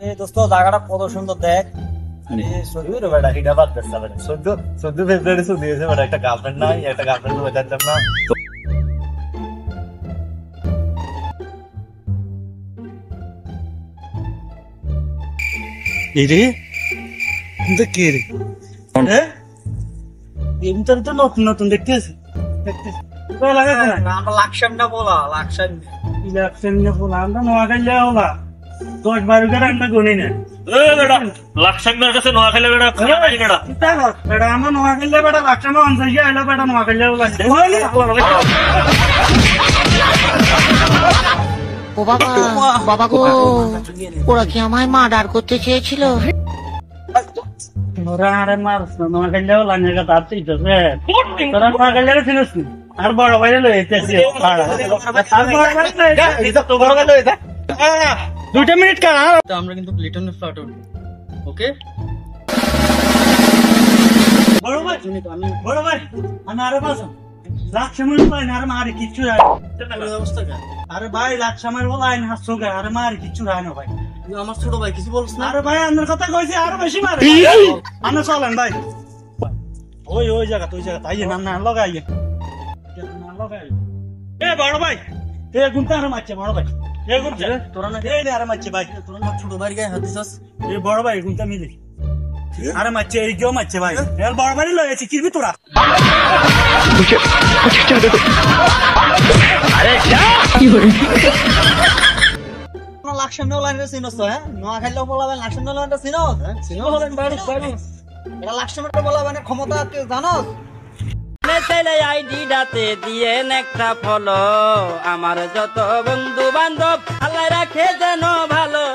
এই দোস্ত জায়গাটা কত সুন্দর দেখ। আরে সত্যি রে বেটা, এটা বাদ দেস না বেটা। 14 ফেব্রুয়ারি শুধু দিয়েছে বেটা, একটা গার্লফ্রেন্ড নাই, একটা গার্লফ্রেন্ড হয়ে যাচ্ছে না। এই রে কিন্তু কে রে? হ্যাঁ এমন তো নতুন নতুন দেখতেছি দেখতেছি ভালো লাগে না। আমরা লাকসামটা বলা, লাকসাম ইলেকশন নিয়ে বলা আমরা নোয়াখালী হলা 10-12 করে আমরা গুনি না। লাকসামের কাছে নোয়াখালী বেড়া বেটা আমরা নোয়াখালী বেটা লাকসামে অঞ্চলে আইলো বেটা নোয়াখালী হলা ও বাবা, বাবা গো, ওরা কি আমায় মার্ডার করতে চেয়েছিল? ওরা আরে মারছ না, নোয়াখালী হলা নিয়ে তাড়াতাড়ি তো তোরা নোয়াখালী চিনিস না? আর বড় ভাই লই এসেছে আর বড় ভাই লই এটা তো বড় ভাই লই এটা 2 মিনিট কার আমরা কিন্তু লিটনের ফ্ল্যাট উঠবো। ওকে বড় ভাই বড় ভাই আমি আরে বাসা লাকসামের লাইন আর মারি কিচ্ছু যায় অবস্থা কা আরে ভাই লাকসামের লাইন হাসছো গে আরে মারি কিচ্ছু যায় না ভাই। আমার ছোট ভাই কিছু বলছ না? আরে ভাই আমার কথা কইছি আরো বেশি মারে আনা চলেন ভাই ওই জায়গা আইয়ে না লাগাইয়ে না লাগাই এ বড় ভাই এ গুনটা আর মারছে বড় ভাই এ গুনছে তোরা না এই আর মারছে ভাই তোরা না ছোট ভাই গায়ে হাত দিছস? এ বড় ভাই গুনটা মিলে আরে মারছে এই কেউ মারছে ভাই এর বড় ভাই লয়েছে কিরবি তোরা লাকসাম লাইনটা চিনস তো? হ্যাঁ, নোয়াখালী বলাবেন লাকসাম লাইনটা চিনস? চিনো হলেন বাইরে এটা লাকসামের বলাবেন ক্ষমতা জানস? আইডিটাতে দিয়ে একটা ফলো আমার যত বন্ধু বান্ধব আল্লাহ রাখে যেন ভালো।